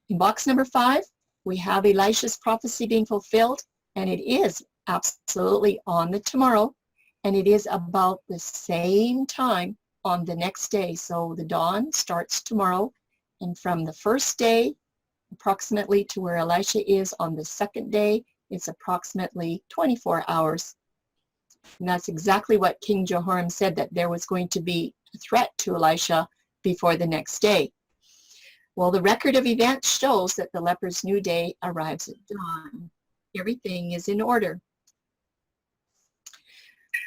In box number 5, we have Elisha's prophecy being fulfilled, and it is absolutely on the tomorrow, and it is about the same time on the next day. So the dawn starts tomorrow, and from the first day approximately to where Elisha is on the second day, it's approximately 24 hours. And that's exactly what King Jehoram said, that there was going to be a threat to Elisha before the next day. Well, the record of events shows that the leper's new day arrives at dawn. Everything is in order.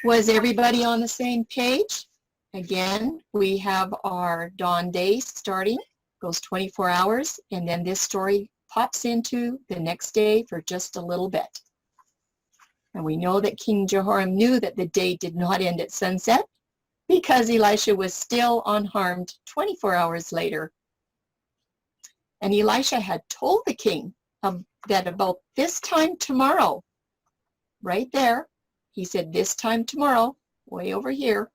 Was everybody on the same page? Again, we have our dawn day starting, goes 24 hours, and then this story pops into the next day for just a little bit. And we know that King Jehoram knew that the day did not end at sunset because Elisha was still unharmed 24 hours later. And Elisha had told the king that about this time tomorrow, right there, he said, this time tomorrow, way over here,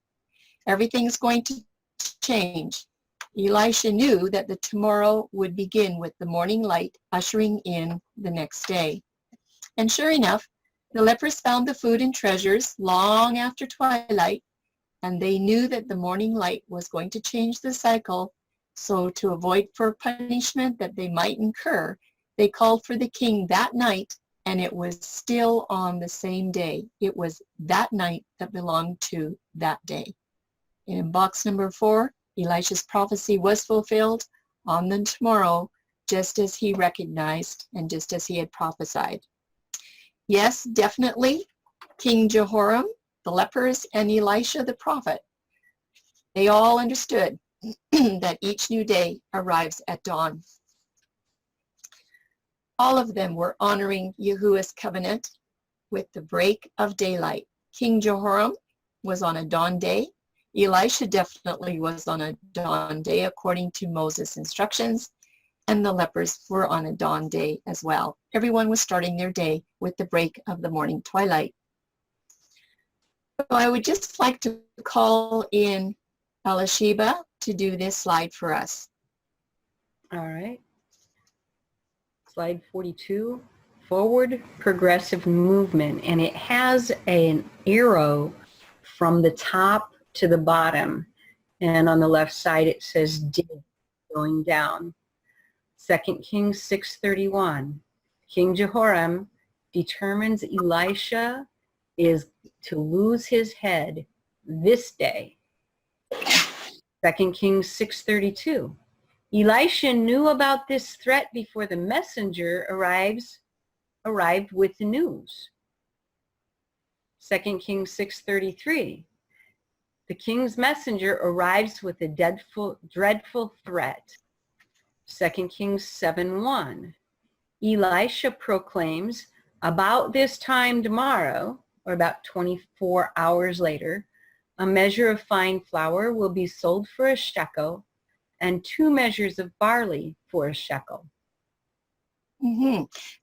everything's going to change. Elisha knew that the tomorrow would begin with the morning light ushering in the next day. And sure enough, the lepers found the food and treasures long after twilight, and they knew that the morning light was going to change the cycle. So to avoid for punishment that they might incur, they called for the king that night, and it was still on the same day. It was that night that belonged to that day. In box number 4, Elisha's prophecy was fulfilled on the tomorrow, just as he recognized and just as he had prophesied. Yes, definitely, King Jehoram, the lepers, and Elisha the prophet, they all understood that each new day arrives at dawn. All of them were honoring Yahuwah's covenant with the break of daylight. King Jehoram was on a dawn day. Elisha definitely was on a dawn day according to Moses' instructions, and the lepers were on a dawn day as well. Everyone was starting their day with the break of the morning twilight. So I would just like to call in Elisheba to do this slide for us. All right. Slide 42, forward progressive movement, and it has an arrow from the top to the bottom, and on the left side it says dig. going down. 2 Kings 6:31. King Jehoram determines Elisha is to lose his head this day. 2 Kings 6:32. Elisha knew about this threat before the messenger arrived with the news. 2 Kings 6:33. The king's messenger arrives with a dreadful threat. 2 Kings 7:1. Elisha proclaims, about this time tomorrow, or about 24 hours later, a measure of fine flour will be sold for a shekel, and 2 measures of barley for a shekel.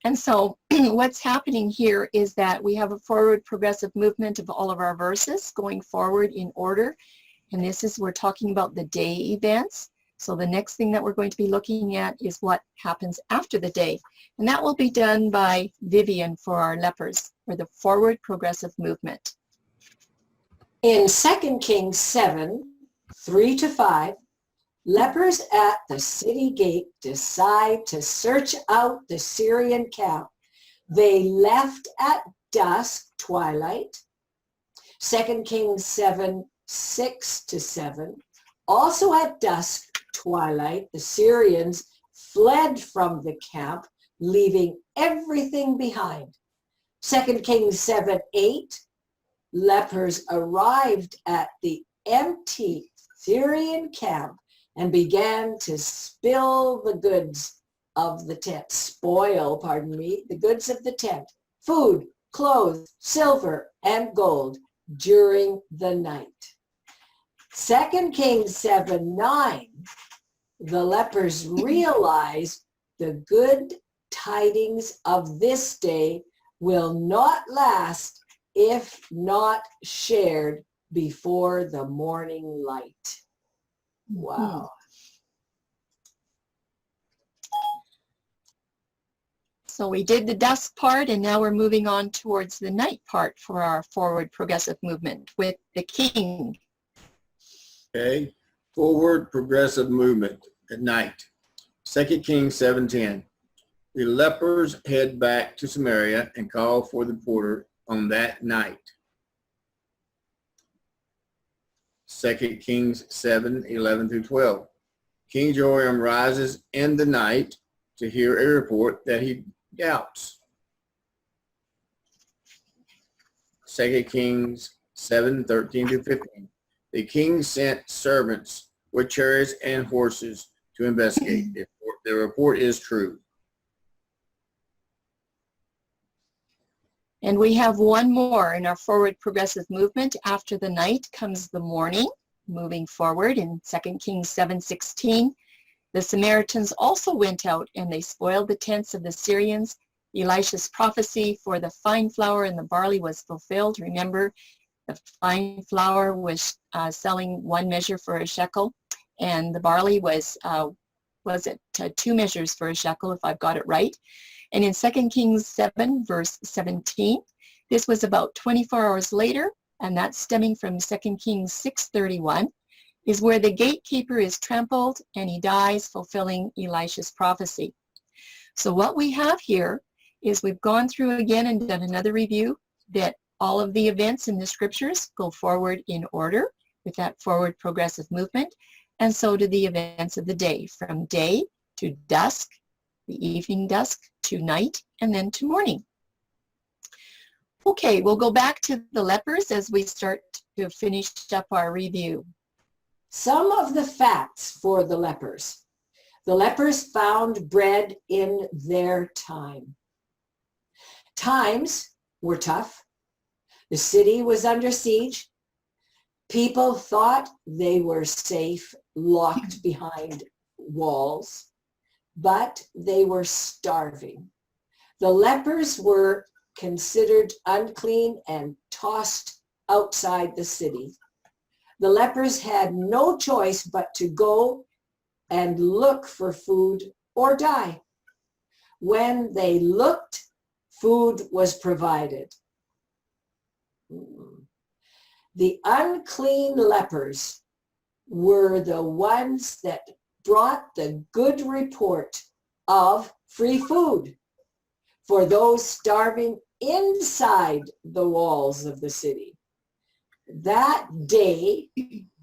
And so what's happening here is that we have a forward progressive movement of all of our verses going forward in order. And this is, we're talking about the day events. So the next thing that we're going to be looking at is what happens after the day. And that will be done by Vivian for our lepers, for the forward progressive movement. In 2 Kings 7, 3-5, lepers at the city gate decide to search out the Syrian camp. They left at dusk, twilight. 2 Kings 7, 6-7. Also at dusk, twilight, the Syrians fled from the camp, leaving everything behind. 2 Kings 7, 8. Lepers arrived at the empty Syrian camp and began to spoil the goods of the tent, the goods of the tent, food, clothes, silver, and gold during the night. 2 Kings 7, 9, the lepers realized the good tidings of this day will not last if not shared before the morning light. Wow. So we did the dusk part, and now we're moving on towards the night part for our forward progressive movement with the king. Okay, forward progressive movement at night. 2 Kings 7:10. The lepers head back to Samaria and call for the porter on that night. 2 Kings 7:11-12. King Joram rises in the night to hear a report that he doubts. 2 Kings 7:13-15. The king sent servants with chariots and horses to investigate. The report is true. And we have one more in our forward progressive movement. After the night comes the morning, moving forward in 2 Kings 7:16. The Samaritans also went out and they spoiled the tents of the Syrians. Elisha's prophecy for the fine flour and the barley was fulfilled. Remember, the fine flour was selling 1 measure for a shekel, and the barley was 2 measures for a shekel, if I've got it right. And in 2 Kings 7, verse 17, this was about 24 hours later, and that's stemming from 2 Kings 6:31, is where the gatekeeper is trampled and he dies, fulfilling Elisha's prophecy. So what we have here is we've gone through again and done another review that all of the events in the scriptures go forward in order with that forward progressive movement, and so do the events of the day, from day to dusk, the evening dusk to night, and then to morning. Okay, we'll go back to the lepers as we start to finish up our review. Some of the facts for the lepers. The lepers found bread in their time. Times were tough. The city was under siege. People thought they were safe, locked behind walls, but they were starving. The lepers were considered unclean and tossed outside the city. The lepers had no choice but to go and look for food or die. When they looked, food was provided. The unclean lepers were the ones that brought the good report of free food for those starving inside the walls of the city. That day,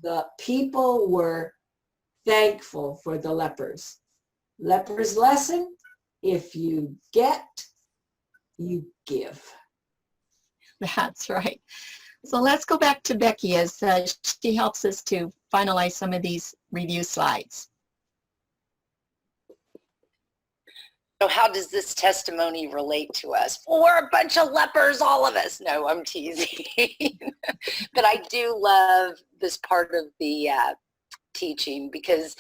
the people were thankful for the lepers. Lepers lesson, if you get, you give. That's right. So let's go back to Becky as she helps us to finalize some of these review slides. So how does this testimony relate to us? We're a bunch of lepers, all of us. No, I'm teasing. But I do love this part of the teaching, because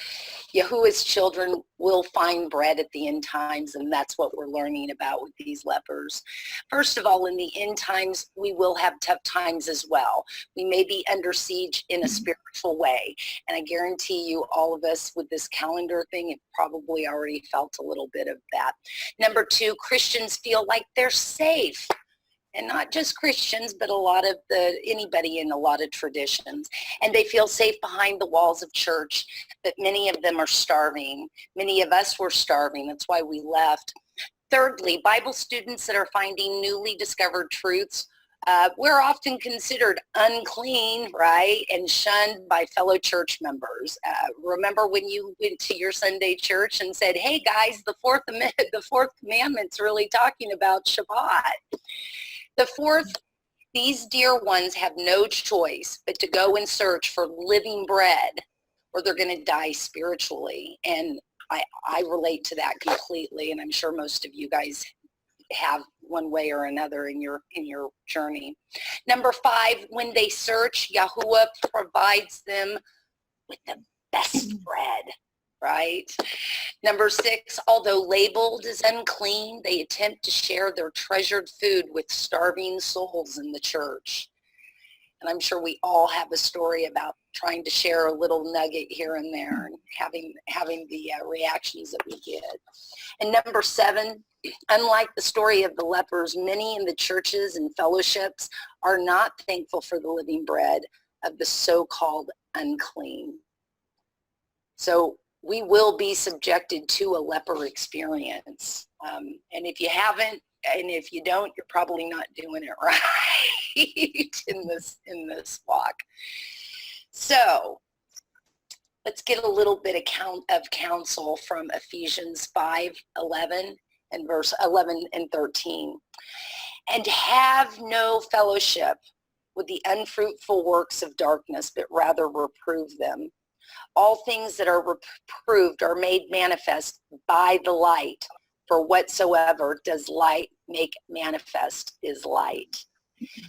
Yahuwah's children will find bread at the end times, and that's what we're learning about with these lepers. First of all, in the end times, we will have tough times as well. We may be under siege in a spiritual way, and I guarantee you, all of us with this calendar thing have probably already felt a little bit of that. Number two, Christians feel like they're safe. And not just Christians, but anybody in a lot of traditions. And they feel safe behind the walls of church, but many of them are starving. Many of us were starving. That's why we left. Thirdly, Bible students that are finding newly discovered truths, we're often considered unclean, right, and shunned by fellow church members. Remember when you went to your Sunday church and said, hey guys, the fourth commandment's really talking about Shabbat. The fourth, these dear ones have no choice but to go and search for living bread, or they're going to die spiritually. And I relate to that completely, and I'm sure most of you guys have one way or another in your journey. Number five, when they search, Yahuwah provides them with the best bread. Right? Number six, although labeled as unclean, they attempt to share their treasured food with starving souls in the church. And I'm sure we all have a story about trying to share a little nugget here and there and having the reactions that we get. And number seven, unlike the story of the lepers, many in the churches and fellowships are not thankful for the living bread of the so-called unclean. So we will be subjected to a leper experience. And if you haven't, and if you don't, you're probably not doing it right in this walk. So let's get a little bit of counsel from Ephesians 5:11 and verse 11 and 13. And have no fellowship with the unfruitful works of darkness, but rather reprove them. All things that are reproved are made manifest by the light, for whatsoever does light make manifest is light.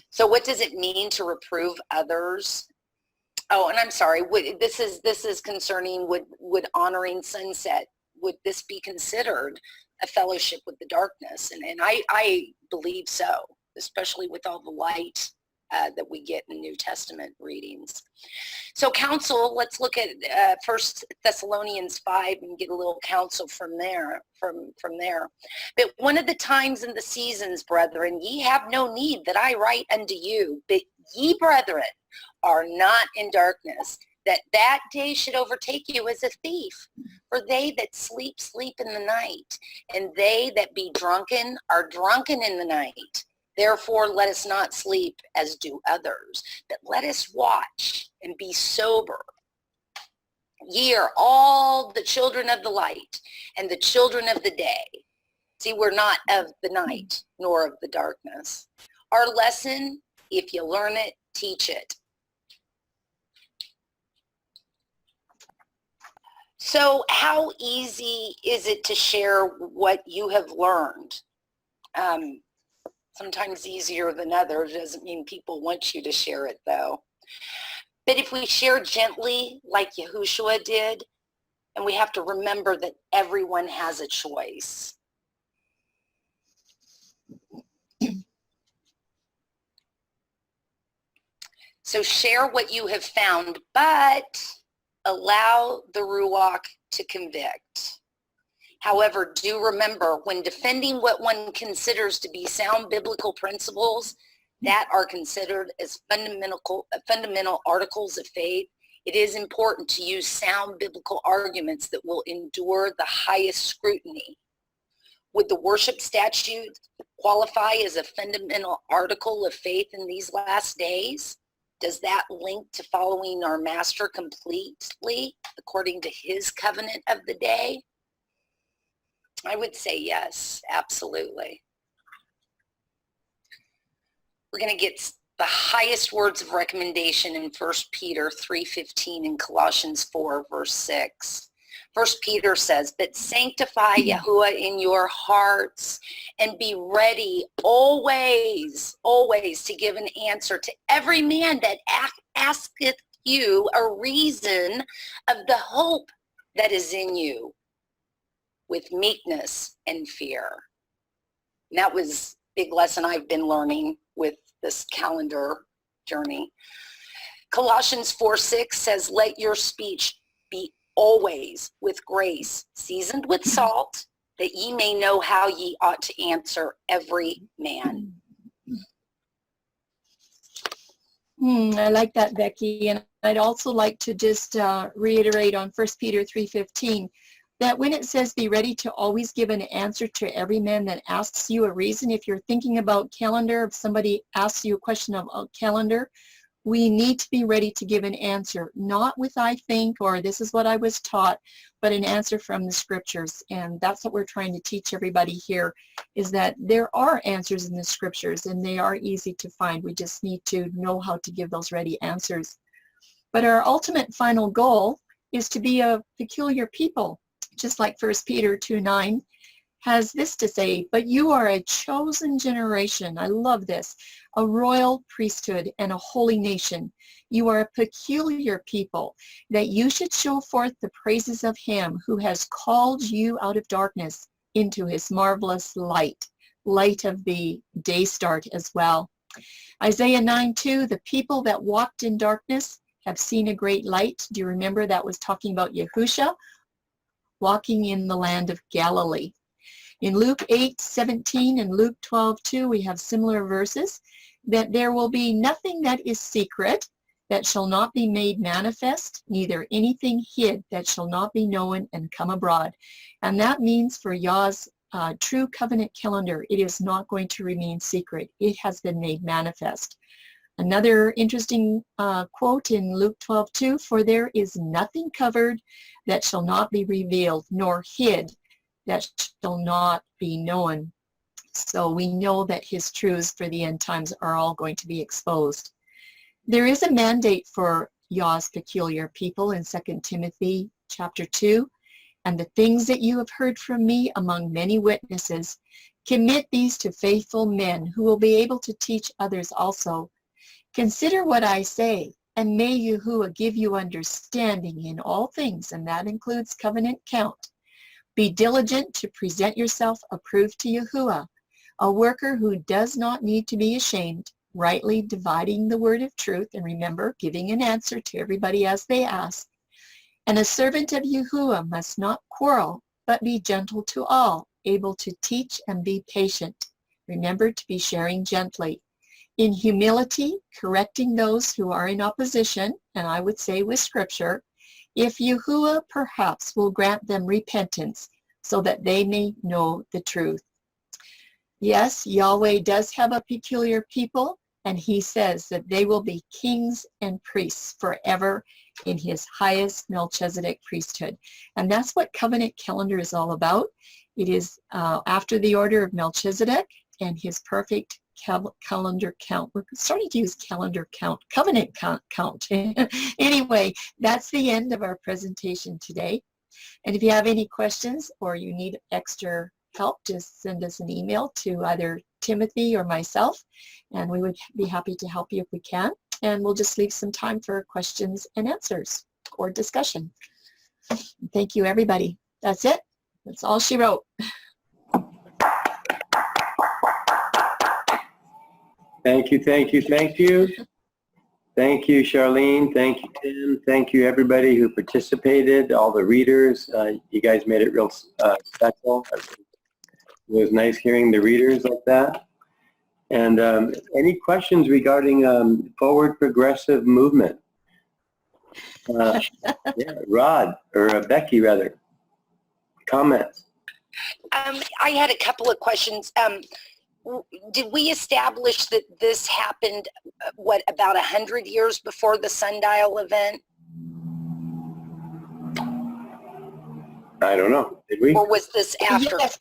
So what does it mean to reprove others? Oh, and I'm sorry, this is concerning would honoring sunset, would this be considered a fellowship with the darkness? And I believe so, especially with all the light that we get in New Testament readings. So counsel, let's look at 1 Thessalonians 5 and get a little counsel from there. But one of the times and the seasons, brethren, ye have no need that I write unto you, but ye, brethren, are not in darkness, that day should overtake you as a thief. For they that sleep, sleep in the night, and they that be drunken are drunken in the night. Therefore, let us not sleep as do others, but let us watch and be sober. Ye are all the children of the light and the children of the day. See, we're not of the night nor of the darkness. Our lesson, if you learn it, teach it. So how easy is it to share what you have learned? Sometimes easier than others. Doesn't mean people want you to share it, though. But if we share gently, like Yahushua did, and we have to remember that everyone has a choice. So share what you have found, but allow the Ruach to convict. However, do remember, when defending what one considers to be sound biblical principles that are considered as fundamental articles of faith, It is important to use sound biblical arguments that will endure the highest scrutiny. Would the worship statute qualify as a fundamental article of faith in these last days? Does that link to following our master completely according to his covenant of the day? I would say yes, absolutely. We're going to get the highest words of recommendation in 1 Peter 3:15 and Colossians 4 verse 6. 1 Peter says, but sanctify Yahuwah in your hearts and be ready always, always to give an answer to every man that asketh you a reason of the hope that is in you with meekness and fear. And that was a big lesson I've been learning with this calendar journey. Colossians 4:6 says, let your speech be always with grace, seasoned with salt, that ye may know how ye ought to answer every man. I like that, Becky. And I'd also like to just reiterate on 1 Peter 3:15 that when it says be ready to always give an answer to every man that asks you a reason, if you're thinking about calendar, if somebody asks you a question about calendar, we need to be ready to give an answer, not with I think or this is what I was taught, but an answer from the scriptures. And that's what we're trying to teach everybody here, is that there are answers in the scriptures and they are easy to find. We just need to know how to give those ready answers. But our ultimate final goal is to be a peculiar people, just like 1 Peter 2:9 has this to say, but you are a chosen generation. I love this. A royal priesthood and a holy nation. You are a peculiar people, that you should show forth the praises of him who has called you out of darkness into his marvelous light, light of the day start as well. Isaiah 9:2, the people that walked in darkness have seen a great light. Do you remember that was talking about Yahusha walking in the land of Galilee? In Luke 8:17 and Luke 12:2, we have similar verses, that there will be nothing that is secret that shall not be made manifest, neither anything hid that shall not be known and come abroad. And that means for Yah's true covenant calendar, it is not going to remain secret. It has been made manifest. Another interesting quote in Luke 12:2, for there is nothing covered that shall not be revealed, nor hid that shall not be known. So we know that his truths for the end times are all going to be exposed. There is a mandate for Yah's peculiar people in 2 Timothy chapter 2. And the things that you have heard from me among many witnesses, commit these to faithful men who will be able to teach others also. Consider what I say, and may Yahuwah give you understanding in all things, and that includes covenant count. Be diligent to present yourself approved to Yahuwah, a worker who does not need to be ashamed, rightly dividing the word of truth, and remember, giving an answer to everybody as they ask. And a servant of Yahuwah must not quarrel, but be gentle to all, able to teach and be patient. Remember to be sharing gently. In humility, correcting those who are in opposition, and I would say with scripture, if Yahuwah perhaps will grant them repentance so that they may know the truth. Yes, Yahweh does have a peculiar people, and he says that they will be kings and priests forever in his highest Melchizedek priesthood. And that's what covenant calendar is all about. It is after the order of Melchizedek and his perfect calendar count. We're starting to use calendar count, covenant count. Anyway, that's the end of our presentation today. And if you have any questions or you need extra help, just send us an email to either Timothy or myself, and we would be happy to help you if we can. And we'll just leave some time for questions and answers or discussion. Thank you, everybody. That's it. That's all she wrote. Thank you, thank you, thank you. Thank you, Charlene. Thank you, Tim. Thank you, everybody who participated, all the readers. You guys made it real special. It was nice hearing the readers like that. And any questions regarding forward progressive movement? Yeah, Rod, or Becky rather. Comments? I had a couple of questions. Did we establish that this happened, about 100 years before the sundial event? I don't know. Did we? Or was this after? Yes.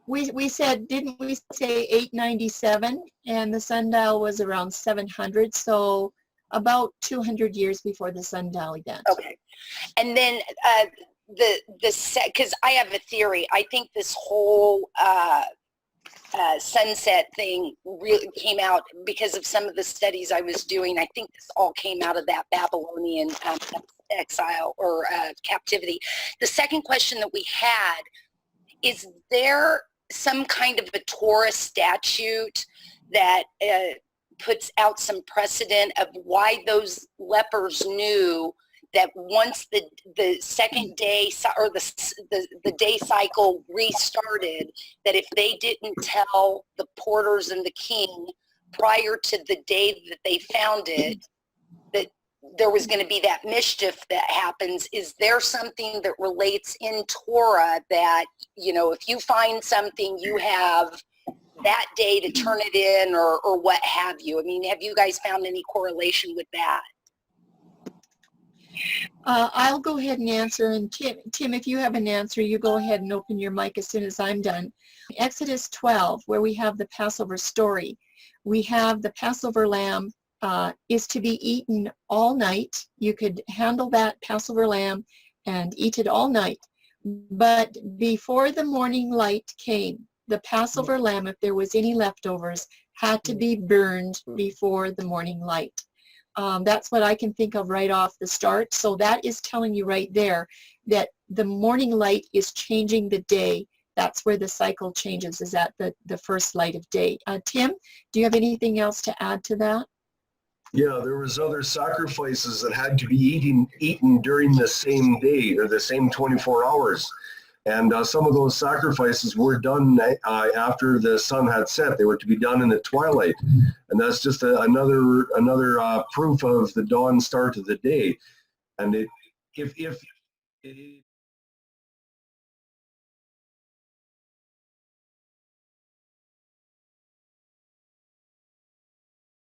We said, didn't we say 897? And the sundial was around 700, so about 200 years before the sundial event. Okay. And then because I have a theory. I think this whole sunset thing really came out because of some of the studies I was doing. I think this all came out of that Babylonian exile or captivity. The second question that we had, is there some kind of a Torah statute that puts out some precedent of why those lepers knew that once the second day or the day cycle restarted, that if they didn't tell the porters and the king prior to the day that they found it, that there was going to be that mischief that happens? Is there something that relates in Torah that, if you find something, you have that day to turn it in or what have you? I mean, have you guys found any correlation with that? I'll go ahead and answer, and Tim, if you have an answer, you go ahead and open your mic as soon as I'm done. Exodus 12, where we have the Passover story, we have the Passover lamb is to be eaten all night. You could handle that Passover lamb and eat it all night. But before the morning light came, the Passover lamb, if there was any leftovers, had to be burned before the morning light. That's what I can think of right off the start. So that is telling you right there that the morning light is changing the day. That's where the cycle changes, is at the first light of day. Tim, do you have anything else to add to that? Yeah, there was other sacrifices that had to be eaten during the same day or the same 24 hours. And some of those sacrifices were done after the sun had set. They were to be done in the twilight. And that's just another proof of the dawn start of the day. And if